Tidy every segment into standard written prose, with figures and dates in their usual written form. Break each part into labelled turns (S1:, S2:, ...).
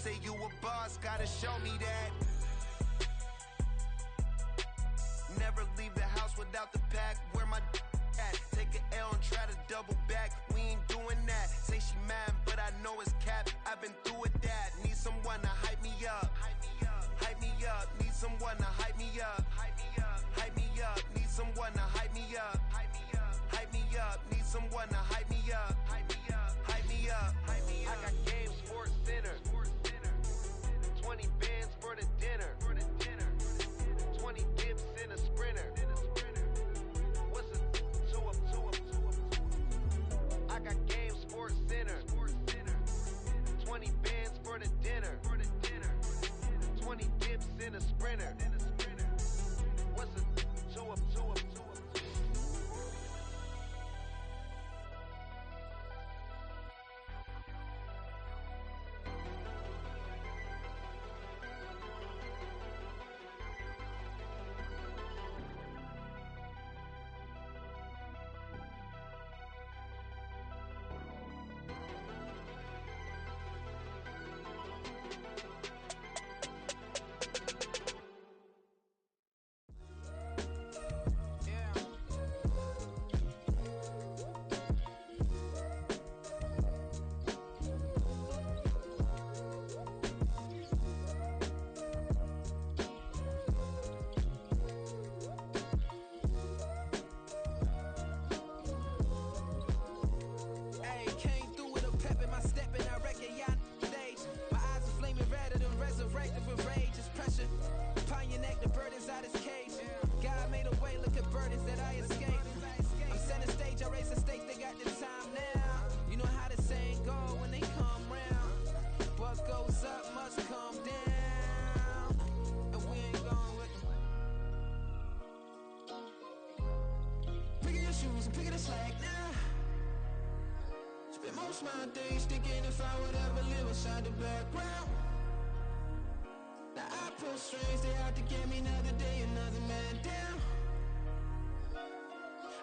S1: say you a boss, gotta show me that. Never leave the house without the pack. Where my at? Take an L and try to double back. We ain't doing that. Say she mad, but I know it's cap. I've been through with that. Need someone to hype me up. Hype me up. Need someone to hype me up. Hype me up. Need someone to hype me up. Hype me up. Need someone to hype me up. Hype me up. I got game, Sports Center. 20 bands for the dinner. 20 dips in a sprinter. What's a 2 up? I got game, Sports Center. 20 bands for the dinner. 20 dips in a sprinter. What's a 2 up?
S2: My days thinking if I would ever live inside the background. Now I pull strings, they out to get me another day, another man down.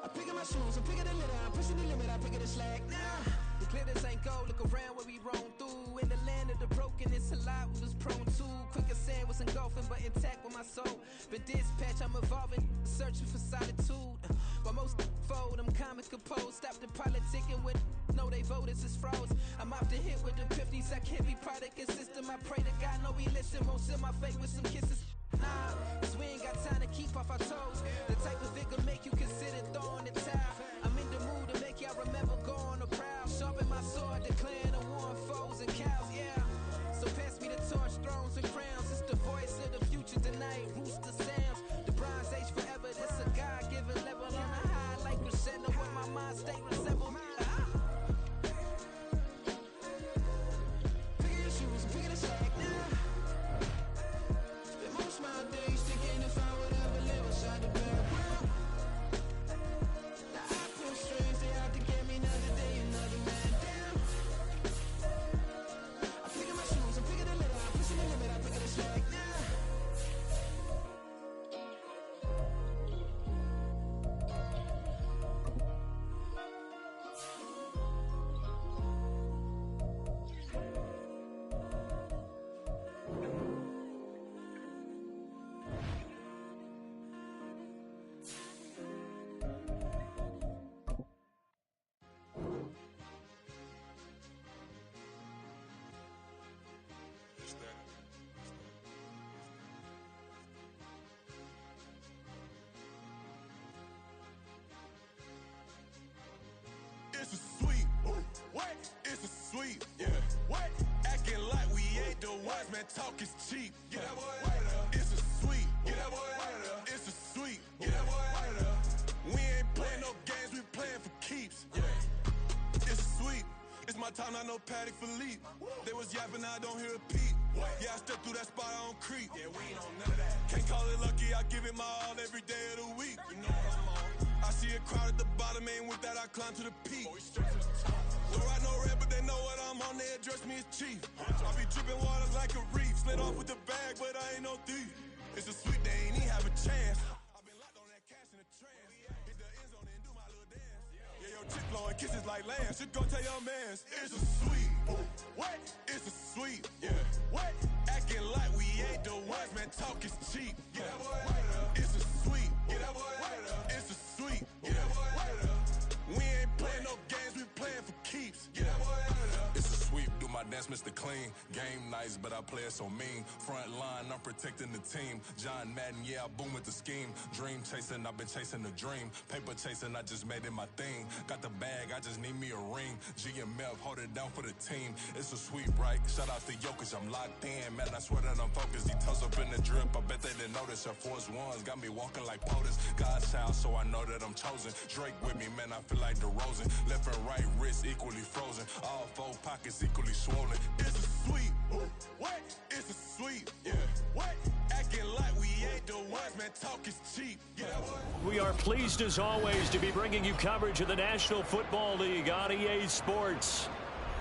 S2: I pick up my shoes, I'm picking the litter, I'm pushing the limit, I pick up the slack now.
S3: The glitters ain't gold, look around where we roam through. In the land of the broken, it's a lot we was prone to. Quicker sand was engulfing, but intact with my soul. Been dispatched, I'm evolving, searching for solitude. While most fold, I'm comic composed. Stop the politicking with know they voters is frauds. I'm often hit with epiphanies, I can't be product and system. I pray to God, no, we listen. Won't seal my fate with some kisses. Nah, cause we ain't got time to keep off our toes. The type of vigor make you consider throwing the towel. I'm in the mood to make y'all remember going to proud. Sharpen my sword, declaring a war on foes and cows, yeah. So pass me the torch, thrones and crowns. It's the voice of the future tonight, rooster sounds. The Bronze Age forever, this a God-given level on a high like crescendo. When my mind state resemble me.
S2: My days thinking if I would ever live inside the background. Now I pull strings, they out to get me another day, another man down. I pick up my shoes, I'm picking the litter, I'm pushing the limit, I pick up the slack now.
S4: It's a sweet, what? It's a sweet, yeah. What? Acting like we ain't the ones, man. Talk is cheap. Get that boy out of there. It's a sweet, get that boy out of there. It's a sweet, get that boy out of there. We ain't playing no games, we playing for keeps. Yeah. It's sweet. It's my time, I know Patty Philippe. They was yapping, I don't hear a peep. Yeah, I stepped through that spot, I don't creep. Yeah, we ain't on none of that. Can't call it lucky, I give it my all every day of the week. You know what I'm on. I see a crowd at the bottom, and with that I climb to the peak. Don't ride no red, but they know what I'm on, they address me as chief. I be dripping water like a reef. Slid off with the bag, but I ain't no thief. It's a sweet, they ain't even have a chance. I've been locked on that cash in a trance. Hit the end zone and do my little dance. Yeah, your chick blowing kisses like lambs. Just go tell your mans. It's a sweet. What? It's a sweet. Yeah. What? talk is cheap. Get that boy out of there. It's a sweep. Get that boy out of there. It's a sweep. Get that boy out of there. We ain't playing no games, we playing for keeps. Get that boy out of there. It's a sweep, do my dance, Mr. Clean. Game nice, but I play it so mean. Front line, I'm protecting the team. John Madden, yeah, I boom with the scheme. Dream chasing, I've been chasing the dream. Paper chasing, I just made it my thing. Got the bag, I just need me a ring. GMF, hold it down for the team. It's a sweep, right? Shout out to Jokic, I'm locked in. Man, I swear that I'm focused. He toes up in the drip, I bet they didn't notice. Air Force Ones got me walking like POTUS. God's child, so I know that I'm chosen. Drake with me, man, I feel like DeRozan. Left and right wrist equally frozen. All four pockets equally swollen. It's a sweep. What? It's a sweep. Yeah. What? Acting like we ain't the ones, man. Talk is cheap. Yeah.
S5: We are pleased as always to be bringing you coverage of the National Football League on EA Sports.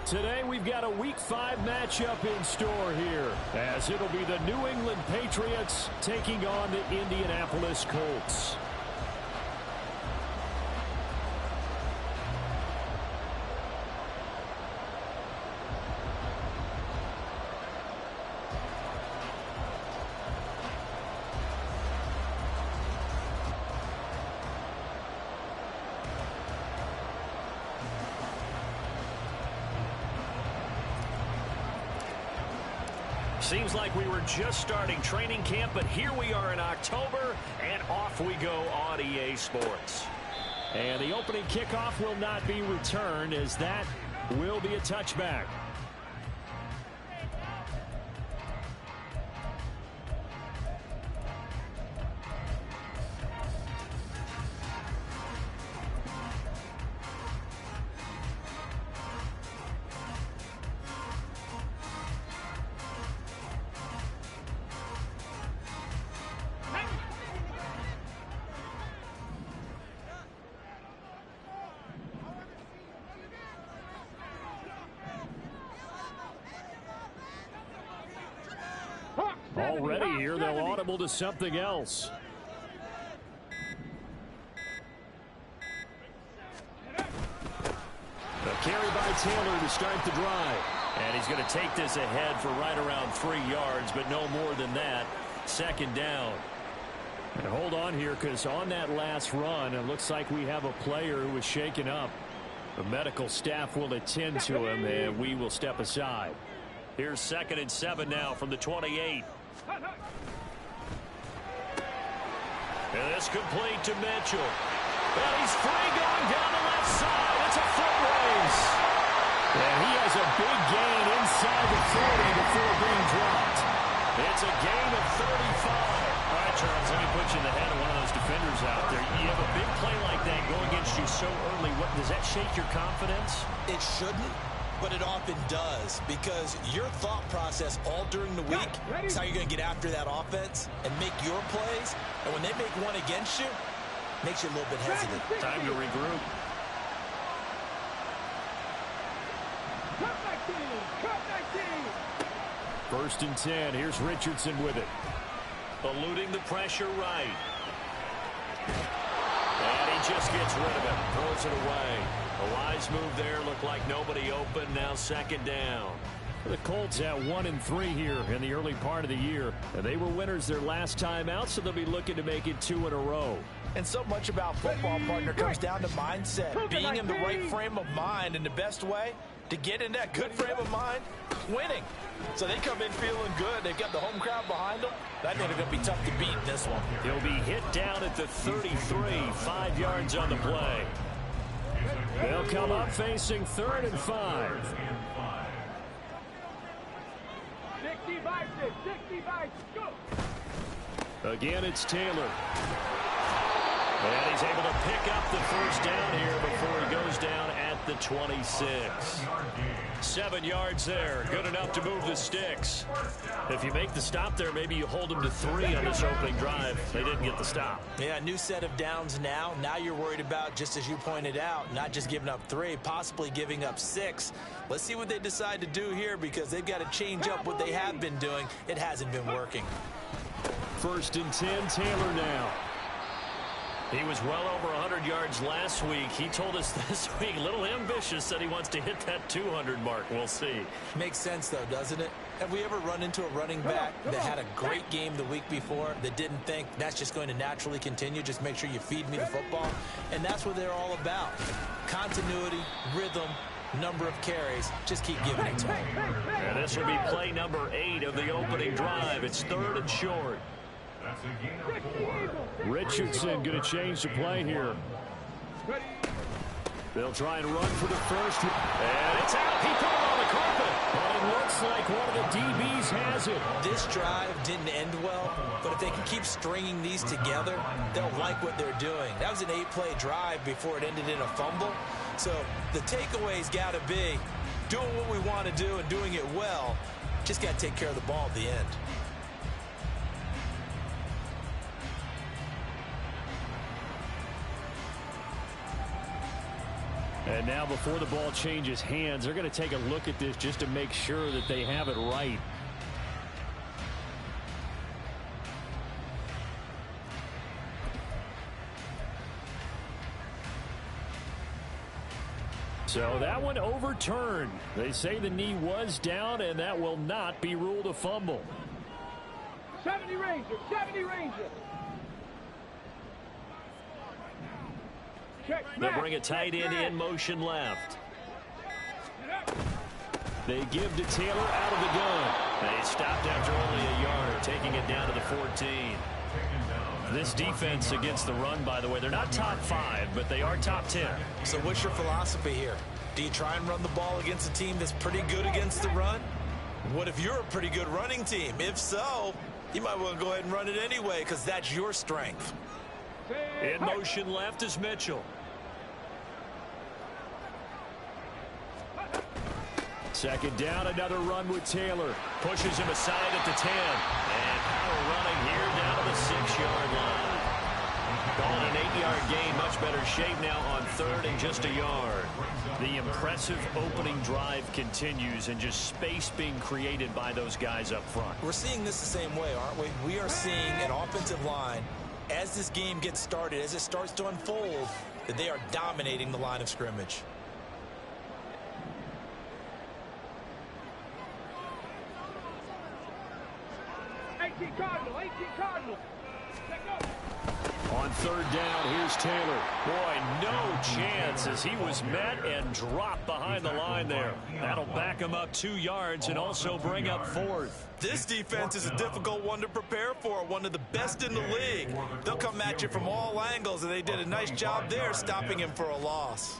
S5: Today we've got a Week 5 matchup in store here, as it'll be the New England Patriots taking on the Indianapolis Colts. Seems like we were just starting training camp, but here we are in October, and off we go on EA Sports. And the opening kickoff will not be returned, as that will be a touchback. Already here, they'll audible to something else. A carry by Taylor to start the drive. And he's going to take this ahead for right around 3 yards, but no more than that. Second down. And hold on here, because on that last run, it looks like we have a player who was shaken up. The medical staff will attend to him, and we will step aside. Here's 2nd and 7 now from the 28. And this complete to Mitchell. And he's free going down the left side. It's a foot race. And he has a big gain inside the 40 before being dropped. It's a gain of 35. All right, Charles, let me put you in the head of one of those defenders out there. You have a big play like that go against you so early. What, does that shake your confidence?
S6: It shouldn't, but it often does, because your thought process all during the week is how you're going to get after that offense and make your plays. And when they make one against you, it makes you a little bit hesitant.
S5: Time to regroup. First and 10. Here's Richardson with it. Eluding the pressure right. And he just gets rid of it. Throws it away. A wise move there. Looked like nobody open. Now 2nd down. The Colts at 1-3 here in the early part of the year. And they were winners their last time out, so they'll be looking to make it 2 in a row.
S6: And so much about football, partner, comes down to mindset. Being in the right frame of mind, and the best way to get in that good frame of mind, winning. So they come in feeling good. They've got the home crowd behind them. I think they're going to be tough to beat in this one.
S5: He'll be hit down at the 33, 5 yards on the play. They'll come up facing 3rd and 5.
S7: 65, go!
S5: Again, it's Taylor. And he's able to pick up the first down here before he goes down at the 26. 7 yards there. Good enough to move the sticks. If you make the stop there, maybe you hold them to 3 on this opening drive. They didn't get the stop.
S6: Yeah, new set of downs now. Now you're worried about, just as you pointed out, not just giving up 3, possibly giving up 6. Let's see what they decide to do here, because they've got to change up what they have been doing. It hasn't been working.
S5: 1st and 10, Taylor now. He was well over 100 yards last week. He told us this week, a little ambitious, said he wants to hit that 200 mark. We'll see.
S6: Makes sense, though, doesn't it? Have we ever run into a running back that had a great game the week before that didn't think that's just going to naturally continue? Just make sure you feed me the football. And that's what they're all about. Continuity, rhythm, number of carries. Just keep giving it to him.
S5: And this will be play number 8 of the opening drive. It's 3rd and short.
S7: Richardson going to change the play here.
S5: They'll try and run for the first. And it's out. He put it on the carpet. But it looks like one of the DBs has it.
S6: This drive didn't end well, but if they can keep stringing these together, they'll like what they're doing. That was an 8-play drive before it ended in a fumble. So the takeaway's got to be doing what we want to do and doing it well. Just got to take care of the ball at the end.
S7: And now before the ball changes hands, they're going to take a look at this just to make sure that they have it right. So that one overturned. They say the knee was down, and that will not be ruled a fumble.
S8: 70 Ranger, 70 Ranger.
S5: They'll bring a tight end in motion left. They give to Taylor out of the gun. They stopped after only a yard, taking it down to the 14. This defense against the run, by the way, they're not top 5, but they are top 10.
S6: So what's your philosophy here? Do you try and run the ball against a team that's pretty good against the run? What if you're a pretty good running team? If so, you might want to go ahead and run it anyway because that's your strength.
S5: In motion left is Mitchell.
S7: Second down, another run with Taylor.
S5: Pushes him aside at the 10. And power running here down to the 6-yard line. Calling an 8-yard gain. Much better shape now on 3rd and just a yard. The impressive opening drive continues and just space being created by those guys up front.
S6: We're seeing this the same way, aren't we? We are seeing an offensive line, as this game gets started, as it starts to unfold, that they are dominating the line of scrimmage.
S8: Cardinal, 18 Cardinal.
S7: On 3rd down, here's Taylor.
S5: Boy, no chance as he was met and dropped behind the line there. That'll back him up 2 yards and also bring up 4th.
S6: This defense is a difficult one to prepare for, one of the best in the league. They'll come at you from all angles, and they did a nice job there stopping him for a loss.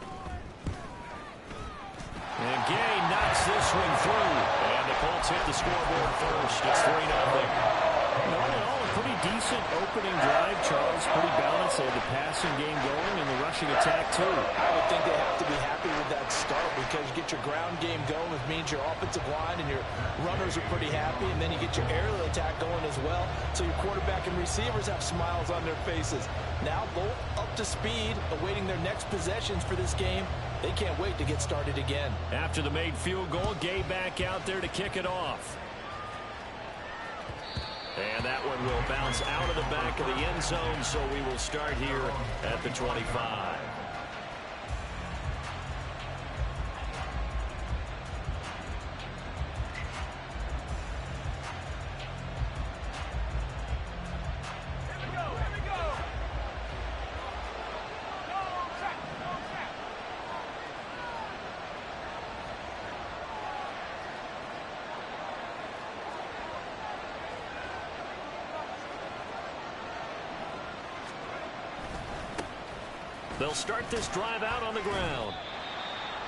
S5: And Gay knocks this one through. And the Colts hit the scoreboard first. It's 3-0.
S7: All in all, a pretty decent opening drive, Charles. Pretty balanced. They had the passing game going and the rushing attack, too.
S6: I would think they have to be happy with that start because you get your ground game going, which means your offensive line and your runners are pretty happy, and then you get your aerial attack going as well. So your quarterback and receivers have smiles on their faces. Now both up to speed, awaiting their next possessions for this game. They can't wait to get started again.
S5: After the made field goal, Gay back out there to kick it off. And that one will bounce out of the back of the end zone, so we will start here at the 25. They'll start this drive out on the ground.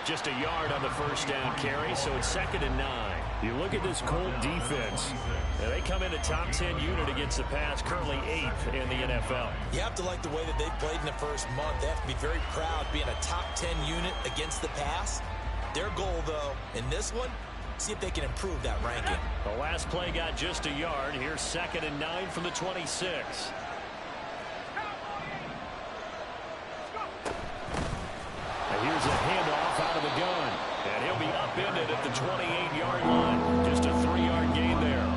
S5: Just a yard on the first down carry, so it's 2nd and 9.
S7: You look at this Colt defense.
S5: They come in a top 10 unit against the pass, currently 8th in the NFL.
S6: You have to like the way that they've played in the first month. They have to be very proud being a top 10 unit against the pass. Their goal, though, in this one, see if they can improve that ranking.
S5: The last play got just a yard. Here's 2nd and 9 from the 26.
S7: Here's a handoff out of the gun.
S5: And he'll be upended at the 28-yard line. Just a 3-yard gain there.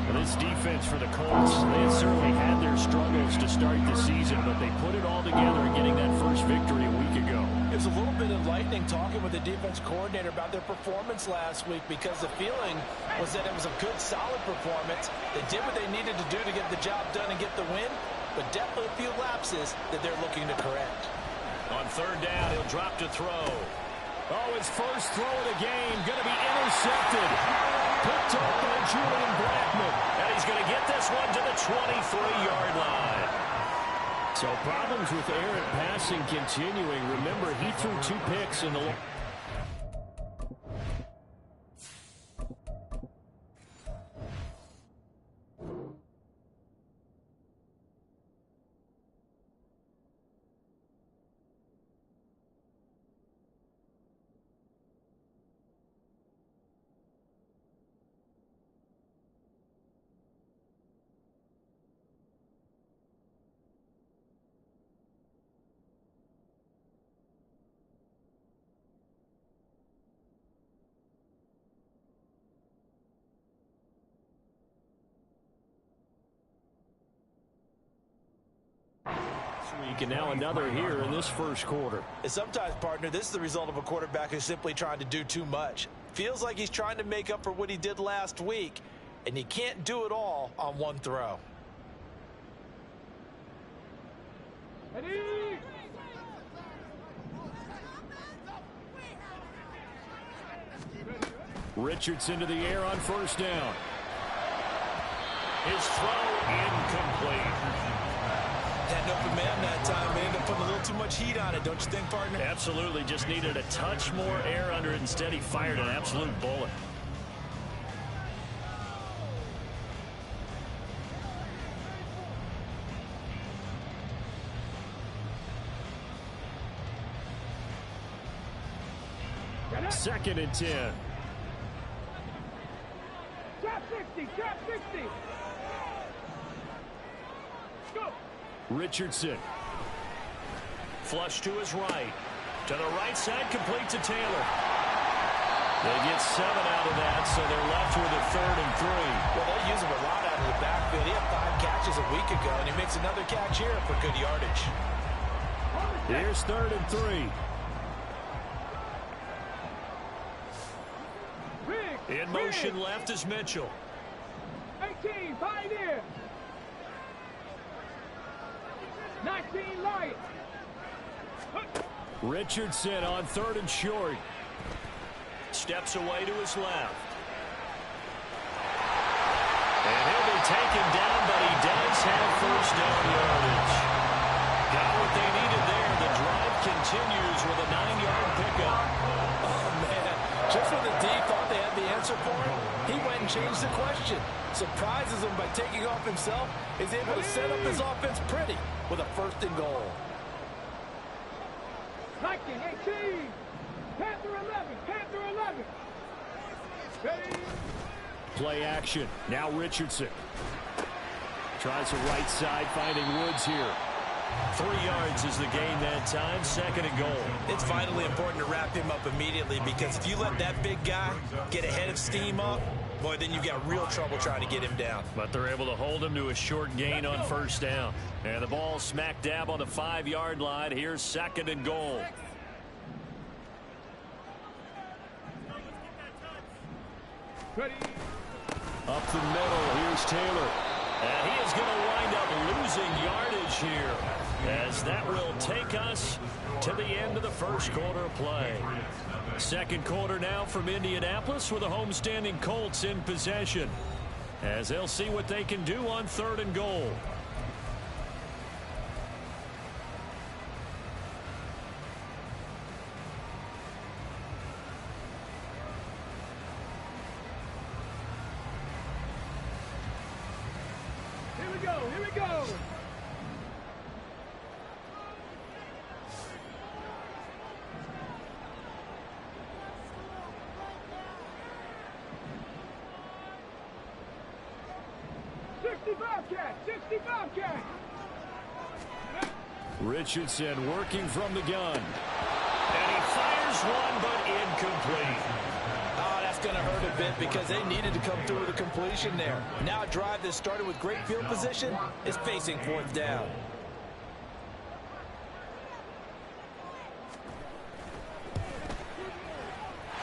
S7: Well, this defense wins for the Colts. They had certainly had their struggles to start the season, but they put it all together getting that first victory a week ago.
S6: It was a little bit enlightening talking with the defense coordinator about their performance last week, because the feeling was that it was a good, solid performance. They did what they needed to do to get the job done and get the win, but definitely a few lapses that they're looking to correct.
S5: On third down, he'll drop to throw.
S7: Oh, his first throw of the game going to be intercepted. Picked up by Julian Blackmon.
S5: And he's going to get this one to the 23-yard line.
S7: So problems with errant passing continuing. Remember, he threw 2 picks in the... And now another here in this first quarter.
S6: And sometimes, partner, this is the result of a quarterback who's simply trying to do too much. Feels like he's trying to make up for what he did last week, and he can't do it all on one throw.
S8: Ready?
S7: Richardson to the air on first down.
S5: His throw incomplete.
S6: Had an open man that time. They ended up putting a little too much heat on it, don't you think, partner?
S7: Absolutely. Just needed a touch more air under it. Instead, he fired an absolute bullet. Second and 10.
S8: Trap 60, trap 60. Go.
S7: Richardson.
S5: Flush to his right. To the right side, complete to Taylor. They get 7 out of that, so they're left with a 3rd and 3.
S6: Well, they'll use him a lot out of the backfield. He had 5 catches a week ago, and he makes another catch here for good yardage.
S7: Here's 3rd and 3.
S5: In motion left is Mitchell.
S8: 18, Pioneer. 19, Light.
S7: Richardson on 3rd and short.
S5: Steps away to his left. And he'll be taken down, but he does have first down yardage. Got what they needed there. The drive continues with a 9-yard pickup.
S6: Oh, man. Just when the D thought they had the answer for him, he went and changed the question. Surprises him by taking off himself. He's able to set up his offense pretty with a 1st and goal.
S8: 19, 18. Panther 11, Panther 11. Ready?
S7: Play action. Now Richardson. Tries the right side, finding Woods here.
S5: 3 yards is the gain that time. 2nd and goal.
S6: It's vitally important to wrap him up immediately, because if you let that big guy get ahead of steam up, boy, then you've got real trouble trying to get him down.
S5: But they're able to hold him to a short gain on first down. And the ball smack dab on the 5-yard line. Here's 2nd and goal.
S8: Ready?
S7: Up the middle. Here's Taylor.
S5: And he is going to wind up losing yardage here, as that will take us to the end of the first quarter of play. Second quarter now from Indianapolis, with the homestanding Colts in possession, as they'll see what they can do on 3rd and goal.
S8: Here we go. 65 catch, 65 catch.
S7: Richardson working from the gun.
S5: And he fires one, but incomplete.
S6: Oh, that's going to hurt a bit because they needed to come through with a completion there. Now a drive that started with great field position is facing 4th down.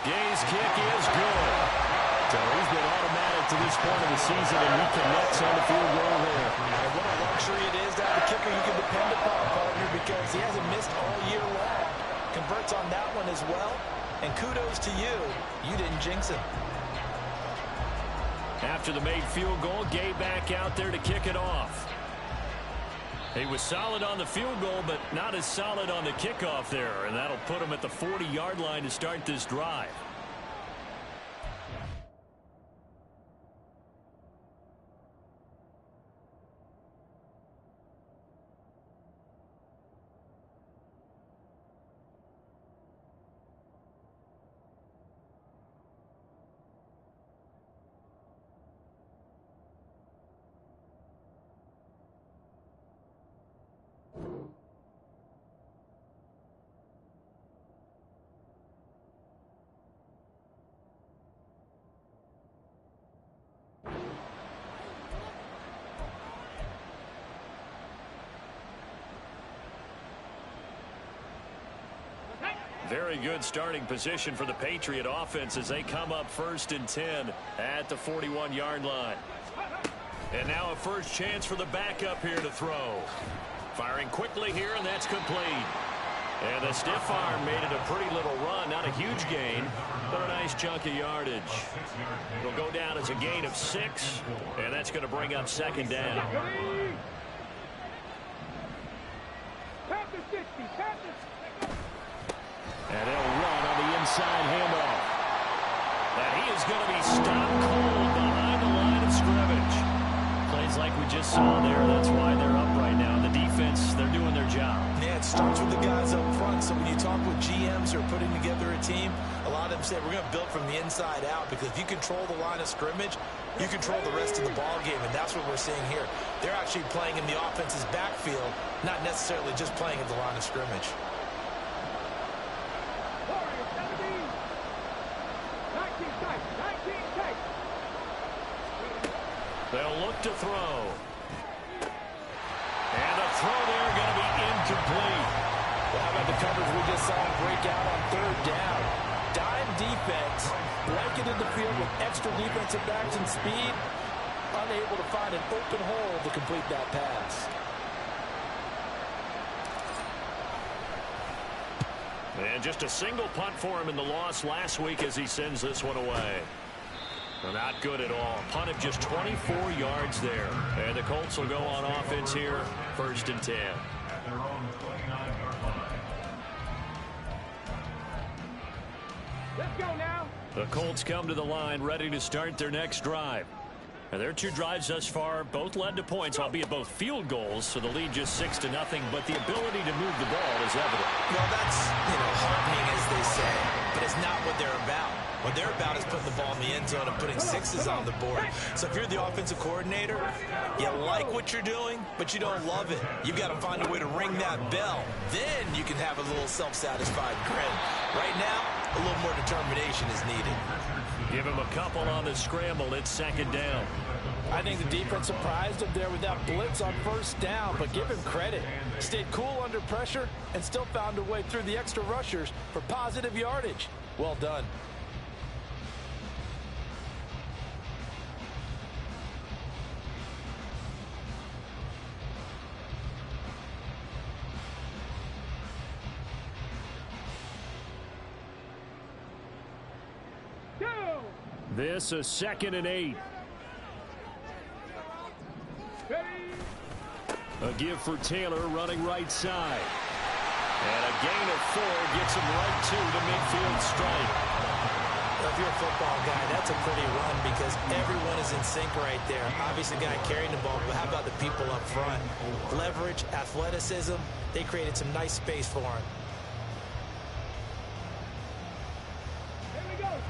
S5: Gay's kick is good. So he's been automatic to this point of the season, and he connects on the field goal there.
S6: And what a luxury it is to have a kicker you can depend upon, partner, because he hasn't missed all year long. Converts on that one as well. And kudos to you. You didn't jinx him.
S5: After the made field goal, Gay back out there to kick it off. He was solid on the field goal, but not as solid on the kickoff there. And that'll put him at the 40-yard line to start this drive. Very good starting position for the Patriot offense as they come up 1st and 10 at the 41-yard line. And now a first chance for the backup here to throw. Firing quickly here, and that's complete. And the stiff arm made it a pretty little run. Not a huge gain, but a nice chunk of yardage. It'll go down as a gain of 6, and that's going to bring up 2nd down. And they'll run on the inside handoff. And he is going to be stopped cold behind the line of scrimmage. Plays like we just saw there. That's why they're up right now. The defense, they're doing their job.
S6: Yeah, it starts with the guys up front. So when you talk with GMs who are putting together a team, a lot of them say we're going to build from the inside out, because if you control the line of scrimmage, you control the rest of the ball game, and that's what we're seeing here. They're actually playing in the offense's backfield, not necessarily just playing at the line of scrimmage.
S5: They'll look to throw. And the throw there going to be incomplete.
S6: Well, how about the coverage we just saw him break out on 3rd down? Dime defense, blanketed the field with extra defensive backs and speed, unable to find an open hole to complete that pass.
S5: And just a single punt for him in the loss last week as he sends this one away. Not good at all. Punt of just 24 yards there. And the Colts will go on offense here, 1st and 10.
S8: Let's go now.
S5: The Colts come to the line ready to start their next drive. And their 2 drives thus far both led to points, albeit both field goals, so the lead just 6-0, but the ability to move the ball is evident.
S6: Well, that's, heartening, as they say, but it's not what they're about. What they're about is putting the ball in the end zone and putting 6s on the board. So if you're the offensive coordinator, you like what you're doing, but you don't love it. You've got to find a way to ring that bell. Then you can have a little self-satisfied grin. Right now, a little more determination is needed.
S5: Give him a couple on the scramble. It's 2nd down.
S6: I think the defense surprised him there with that blitz on 1st down, but give him credit. Stayed cool under pressure and still found a way through the extra rushers for positive yardage. Well done.
S5: This a 2nd and 8. A give for Taylor running right side. And a gain of 4 gets him right to the midfield stripe.
S6: If you're a football guy, that's a pretty run because everyone is in sync right there. Obviously, the guy carrying the ball, but how about the people up front? Leverage, athleticism, they created some nice space for him.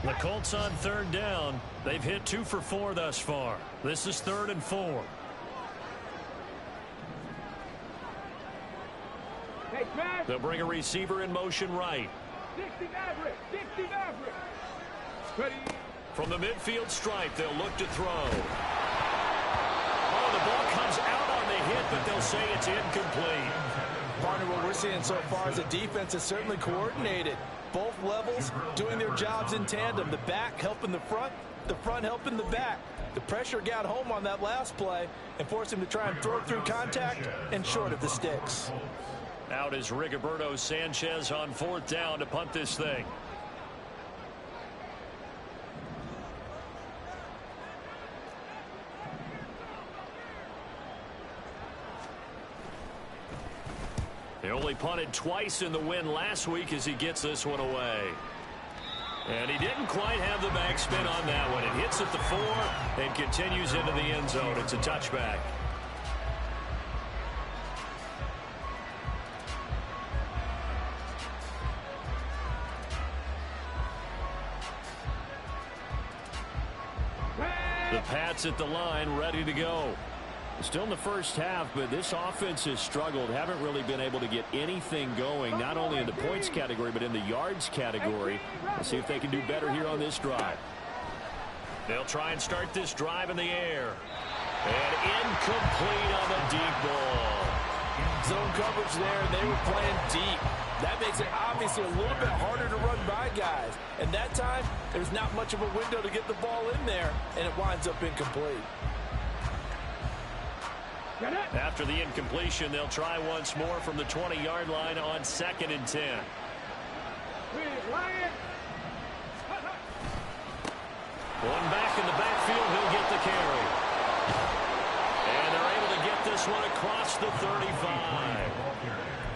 S5: The Colts on 3rd down. They've hit 2 for 4 thus far. This is 3rd and 4. They'll bring a receiver in motion right.
S8: 60 Maverick. 60 Maverick. Ready.
S5: From the midfield stripe, they'll look to throw. Oh, the ball comes out on the hit, but they'll say it's incomplete.
S6: Partner, what we're seeing so far is the defense is certainly coordinated. Both levels doing their jobs in tandem. The back helping the front helping the back. The pressure got home on that last play and forced him to try and throw through contact and short of the sticks.
S5: Out is Rigoberto Sanchez on 4th down to punt this thing. He only punted twice in the win last week as he gets this one away. And he didn't quite have the backspin on that one. It hits at the 4 and continues into the end zone. It's a touchback. The Pats at the line, ready to go. Still in the first half, but this offense has struggled. Haven't really been able to get anything going, not only in the points category, but in the yards category. Let's see if they can do better here on this drive. They'll try and start this drive in the air. And incomplete on the deep ball.
S6: Zone coverage there, and they were playing deep. That makes it obviously a little bit harder to run by guys. And that time, there's not much of a window to get the ball in there, and it winds up incomplete.
S5: After the incompletion, they'll try once more from the 20-yard line on 2nd and 10. One back in the backfield, he'll get the carry. And they're able to get this one across the 35.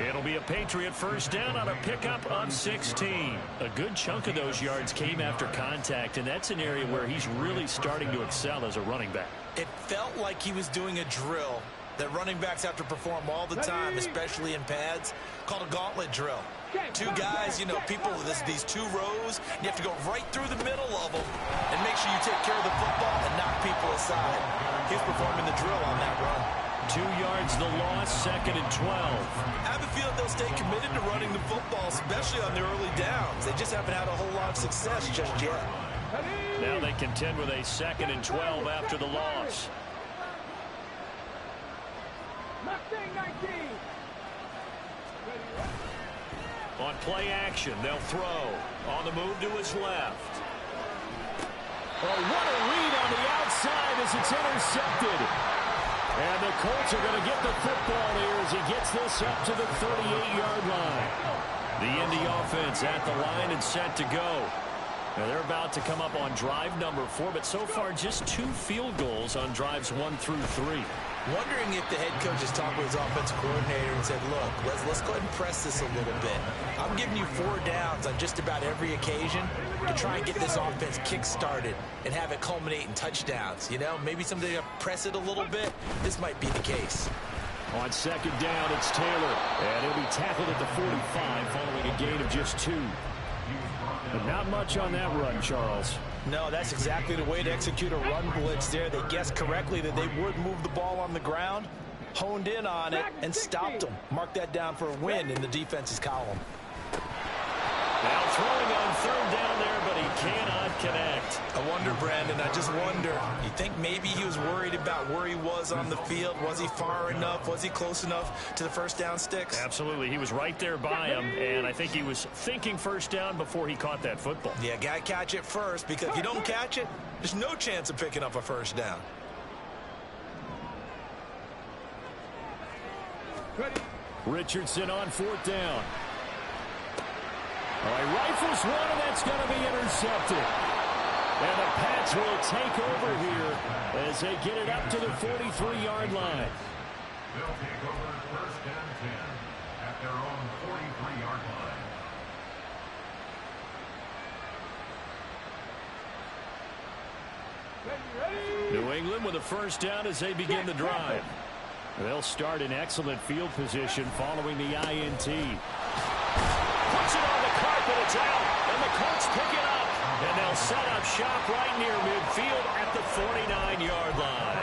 S5: It'll be a Patriot first down on a pickup on 16. A good chunk of those yards came after contact, and that's an area where he's really starting to excel as a running back.
S6: It felt like he was doing a drill that running backs have to perform all the time, especially in pads, called a gauntlet drill. Two guys, you know, people, these two rows, you have to go right through the middle of them and make sure you take care of the football and knock people aside. He's performing the drill on that run.
S5: 2 yards the loss, 2nd and 12.
S6: I have a feeling they'll stay committed to running the football, especially on their early downs. They just haven't had a whole lot of success just yet.
S5: Now they contend with a 2nd and 12 after the loss. On play action, they'll throw. On the move to his left. Oh, what a read on the outside as it's intercepted. And the Colts are going to get the football here as he gets this up to the 38-yard line. The Indy offense at the line and set to go. Now they're about to come up on drive number 4, but so far just 2 field goals on drives 1 through 3.
S6: Wondering if the head coach has talked with his offensive coordinator and said, look, let's go ahead and press this a little bit. I'm giving you 4 downs on just about every occasion to try and get this offense kick-started and have it culminate in touchdowns. You know, maybe somebody to press it a little bit. This might be the case.
S5: On 2nd down, it's Taylor, and he'll be tackled at the 45 following a gain of just 2. But not much on that run, Charles.
S6: No, that's exactly the way to execute a run blitz there. They guessed correctly that they would move the ball on the ground, honed in on it, and stopped them. Mark that down for a win in the defense's column.
S5: Now throwing on 3rd down there, but he cannot connect.
S6: I wonder, Brandon, I just wonder. You think maybe he was worried about where he was on the field? Was he far enough? Was he close enough to the first down sticks?
S5: Absolutely. He was right there by him, and I think he was thinking first down before he caught that football.
S6: Yeah, got to catch it first, because if you don't catch it, there's no chance of picking up a first down.
S5: Richardson on 4th down. All right, rifles one, and that's going to be intercepted. And the Pats will take over here as they get it up to the 43-yard line.
S9: They'll take over 1st and 10 at their own 43-yard line.
S5: New England with a first down as they begin the drive. They'll start in excellent field position following the INT. Puts it on the carpet, it's out, and the Colts pick it up. And they'll set up shop right near midfield at the 49-yard line.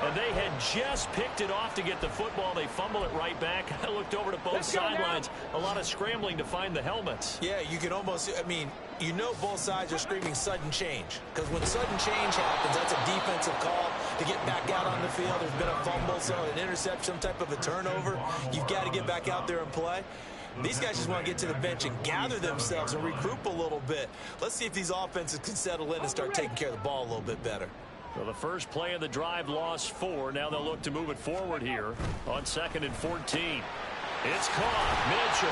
S5: And they had just picked it off to get the football. They fumble it right back. I looked over to both sidelines. A lot of scrambling to find the helmets.
S6: Yeah, you can almost, I mean, you know both sides are screaming sudden change. Because when sudden change happens, that's a defensive call to get back out on the field. There's been a fumble, so an interception, some type of a turnover. You've got to get back out there and play. These guys just want to get to the bench and gather themselves and regroup a little bit. Let's see if these offenses can settle in and start taking care of the ball a little bit better.
S5: So the first play of the drive lost 4. Now they'll look to move it forward here on 2nd and 14. It's caught. Mitchell.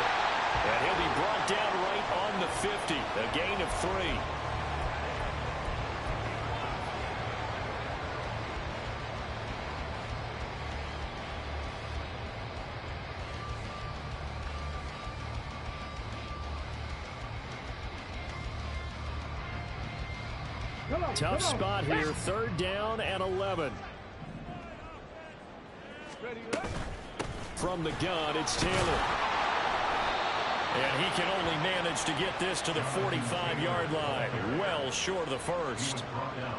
S5: And he'll be brought down right on the 50. A gain of 3. Tough spot here. 3rd down and 11. From the gun, it's Taylor. And he can only manage to get this to the 45-yard line. Well short of the first.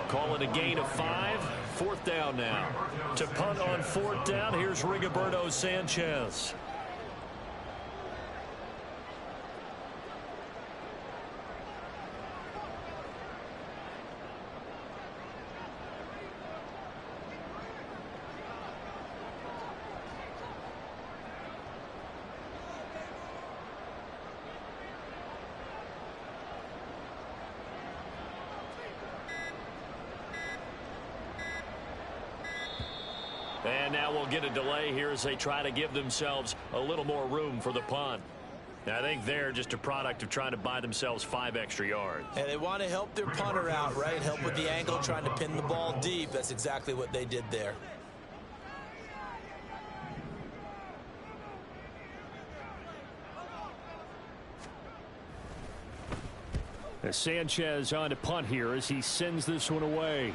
S5: Call it a gain of 5. 4th down now. To punt on 4th down, here's Rigoberto Sanchez. And now we'll get a delay here as they try to give themselves a little more room for the punt. I think they're just a product of trying to buy themselves 5 extra yards.
S6: And they want to help their punter out, right? Help with the angle, trying to pin the ball deep. That's exactly what they did there.
S5: As Sanchez on to punt here as he sends this one away.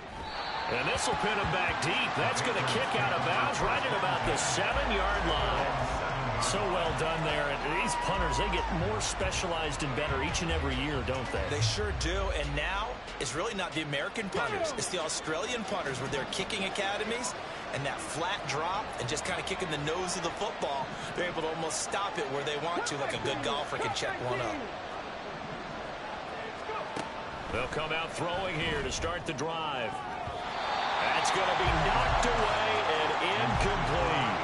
S5: And this will pin him back deep. That's going to kick out of bounds right at about the 7-yard line. So well done there. And these punters, they get more specialized and better each and every year, don't they?
S6: They sure do. And now it's really not the American punters. It's the Australian punters with their kicking academies and that flat drop and just kind of kicking the nose of the football. They're able to almost stop it where they want to, like a good golfer can check one up.
S5: They'll come out throwing here to start the drive. That's going to be knocked away and incomplete.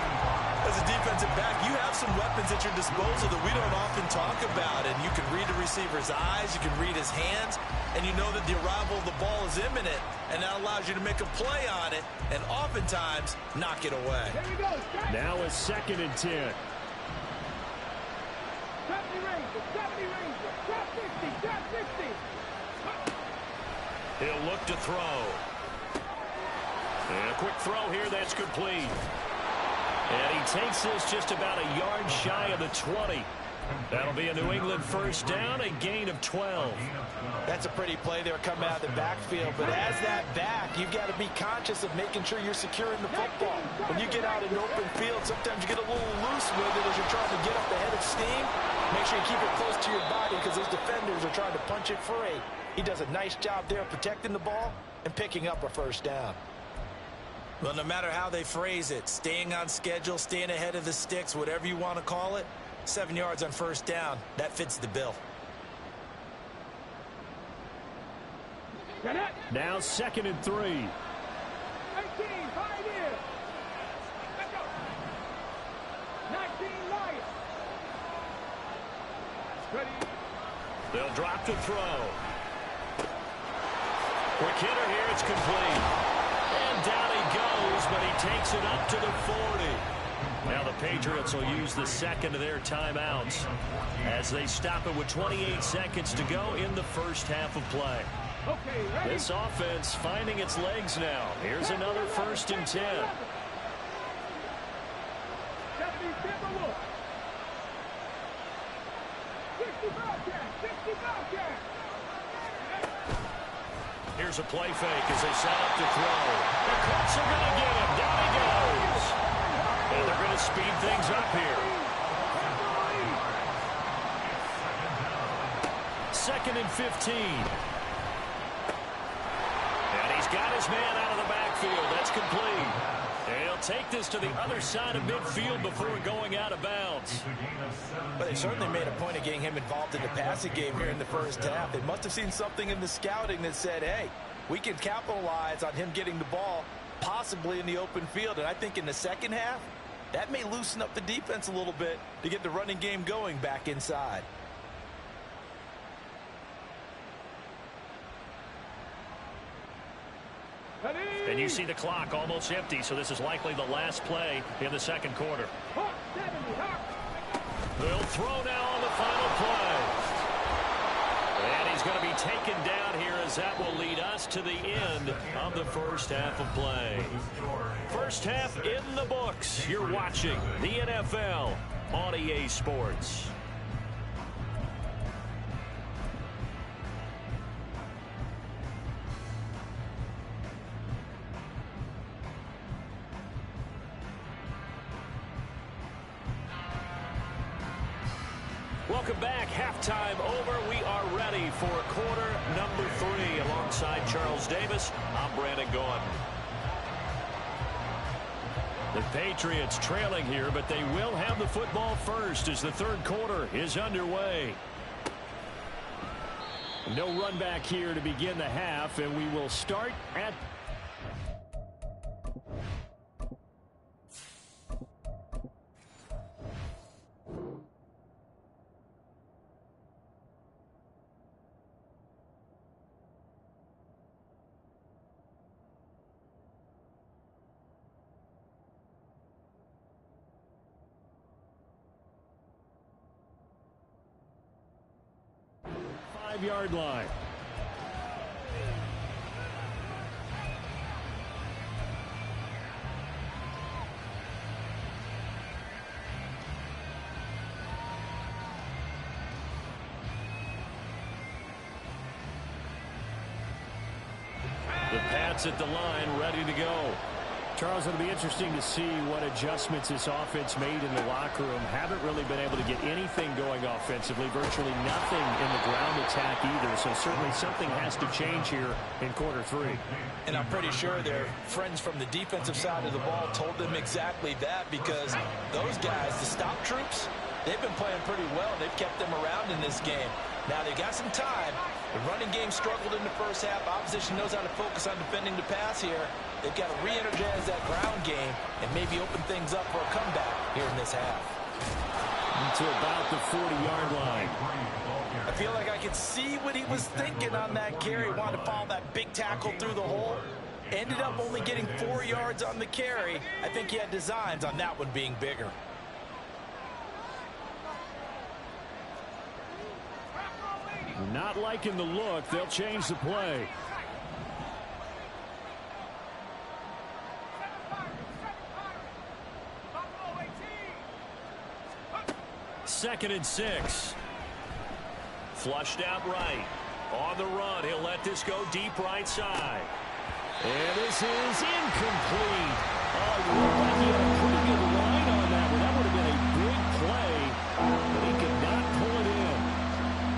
S6: As a defensive back, you have some weapons at your disposal that we don't often talk about. And you can read the receiver's eyes, you can read his hands, and you know that the arrival of the ball is imminent. And that allows you to make a play on it and oftentimes knock it away.
S5: Now it's 2nd and 10.
S8: 70 Ranger, 70 Ranger, drop 60, drop 60.
S5: He'll look to throw. And a quick throw here, that's complete. And he takes this just about a yard shy of the 20. That'll be a New England first down, a gain of 12.
S6: That's a pretty play there coming out of the backfield. But as that back, you've got to be conscious of making sure you're securing the football. When you get out in open field, sometimes you get a little loose with it as you're trying to get up the head of steam. Make sure you keep it close to your body because those defenders are trying to punch it free. He does a nice job there protecting the ball and picking up a first down. Well, no matter how they phrase it, staying on schedule, staying ahead of the sticks, whatever you want to call it, 7 yards on first down, that fits the bill.
S5: Now 2nd and 3.
S8: 18, high in. Let's go. 19, Lions. Ready.
S5: They'll drop to throw. Quick hitter here, it's complete. And down he goes, but he takes it up to the 40. Now the Patriots will use the second of their timeouts as they stop it with 28 seconds to go in the first half of play.
S8: Okay, ready.
S5: This offense finding its legs now. Here's another 1st and 10.
S8: 70 Timberwolves. 60 Bobcats, 60 Bobcats.
S5: Here's a play fake as they set up to throw. The Colts are going to get him. Down he goes. And they're going to speed things up here. 2nd and 15. And he's got his man out of the backfield. That's complete. They'll take this to the other side of midfield before going out of bounds.
S6: But they certainly made a point of getting him involved in the passing game here in the first half. They must have seen something in the scouting that said, hey, we can capitalize on him getting the ball possibly in the open field. And I think in the second half, that may loosen up the defense a little bit to get the running game going back inside.
S5: And you see the clock almost empty, so this is likely the last play in the second quarter. They'll throw now on the final play. And he's going to be taken down here as that will lead us to the end of the first half of play. First half in the books. You're watching the NFL on EA Sports. Welcome back. Halftime over. We are ready for quarter number 3. Alongside Charles Davis, I'm Brandon Gaudin. The Patriots trailing here, but they will have the football first as the third quarter is underway. No run back here to begin the half, and we will start at yard line. The Pats at the line, ready to go. Charles, it'll be interesting to see what adjustments this offense made in the locker room. Haven't really been able to get anything going offensively, virtually nothing in the ground attack either. So certainly something has to change here in quarter 3.
S6: And I'm pretty sure their friends from the defensive side of the ball told them exactly that, because those guys, the stop troops, they've been playing pretty well. They've kept them around in this game. Now they've got some time. The running game struggled in the first half. Opposition knows how to focus on defending the pass here. They've got to re-energize that ground game and maybe open things up for a comeback here in this half.
S5: To about the 40-yard line.
S6: I feel like I could see what he was thinking on that carry. Wanted to follow that big tackle through the hole. Ended up only getting 4 yards on the carry. I think he had designs on that one being bigger.
S5: Not liking the look. They'll change the play. Second and 6. Flushed out right. On the run, he'll let this go deep right side. And this is incomplete. Oh, he had a pretty good line on that one. That would have been a big play, but he could not pull it in.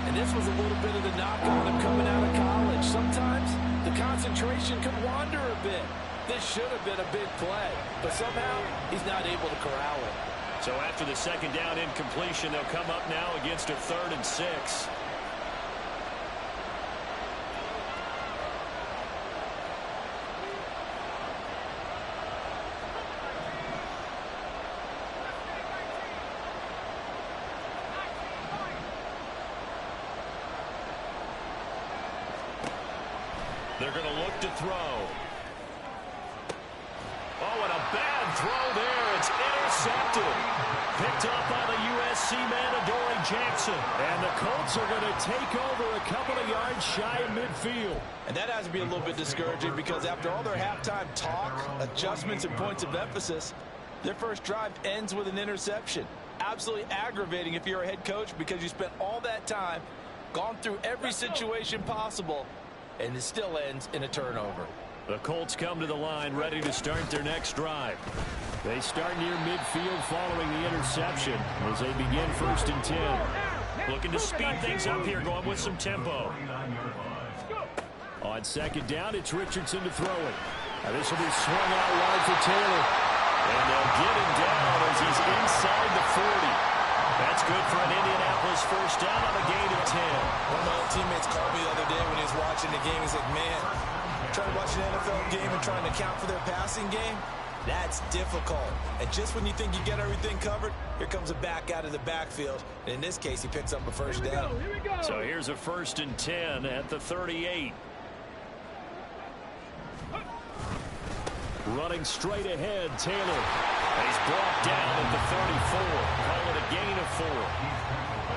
S6: And this was a little bit of the knock on him coming out of college. Sometimes the concentration can wander a bit. This should have been a big play, but somehow he's not able to corral it.
S5: So after the second down incompletion, they'll come up now against a 3rd and 6. They're going to look to throw. Oh, and a bad throw there. It's intercepted. Picked up by the USC man, Adoree Jackson. And the Colts are going to take over a couple of yards shy of midfield.
S6: And that has to be a little bit discouraging, because after all their halftime talk, adjustments, and points of emphasis, their first drive ends with an interception. Absolutely aggravating if you're a head coach, because you spent all that time, gone through every situation possible, and it still ends in a turnover.
S5: The Colts come to the line ready to start their next drive. They start near midfield following the interception as they begin 1st and 10. Looking to speed things up here, going with some tempo. On second down, it's Richardson to throw it. This will be swung out wide for Taylor. And they'll get him down as he's inside the 40. That's good for an Indianapolis first down on a gain of 10.
S6: One of my old teammates called me the other day when he was watching the game. He's like, man, trying to watch an NFL game and trying to account for their passing game, that's difficult. And just when you think you get everything covered, here comes a back out of the backfield. And in this case, he picks up a first down.
S8: Here we go.
S5: So here's a 1st and 10 at the 38. Running straight ahead, Taylor. And he's brought down at the 34. Call it a gain of 4.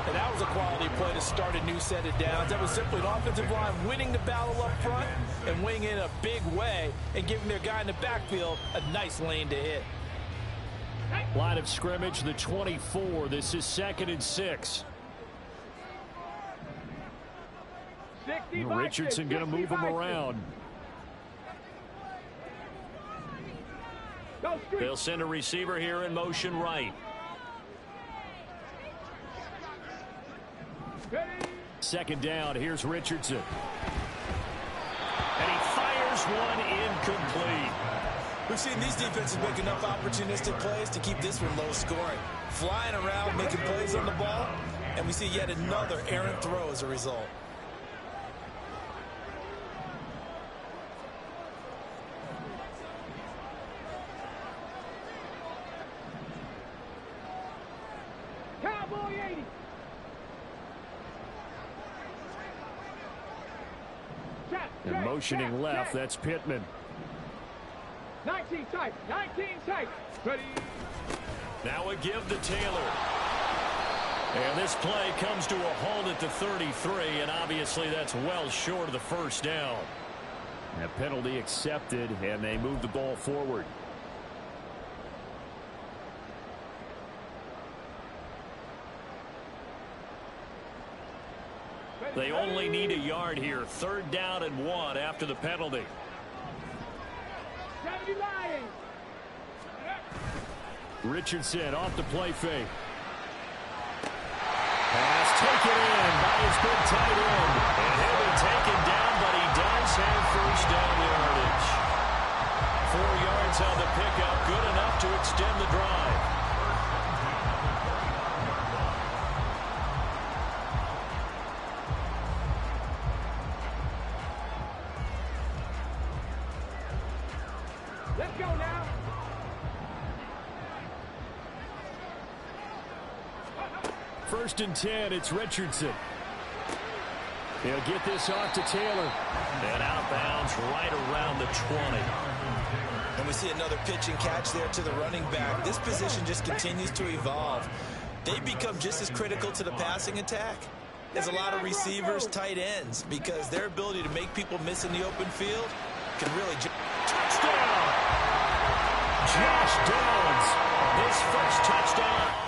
S6: And that was a quality play to start a new set of downs. That was simply an offensive line winning the battle up front and winning in a big way and giving their guy in the backfield a nice lane to hit.
S5: Line of scrimmage, the 24. This is 2nd and 6. Richardson going to move him around. They'll send a receiver here in motion right. Second down, here's Richardson. And he fires one incomplete.
S6: We've seen these defenses make enough opportunistic plays to keep this one low scoring. Flying around, making plays on the ball, and we see yet another errant throw as a result.
S8: Cowboy 80.
S5: And motioning left, that's Pittman.
S8: 19 tight, 19 tight. Ready.
S5: Now a give to Taylor. And this play comes to a halt at the 33, and obviously that's well short of the first down. A penalty accepted, and they move the ball forward. They only need a yard here. 3rd down and 1 after the penalty.
S8: 70 Lions.
S5: Richardson off the play fake. Pass taken in by his big tight end. And he'll be taken down, but he does have first down yardage. 4 yards on the pickup, good enough to extend the drive.
S8: Let's go now.
S5: First and 10, it's Richardson. He'll get this off to Taylor. And outbounds right around the 20.
S6: And we see another pitch and catch there to the running back. This position just continues to evolve. They become just as critical to the passing attack as a lot of receivers, tight ends, because their ability to make people miss in the open field can really...
S5: Touchdown! Josh Downs, his first touchdown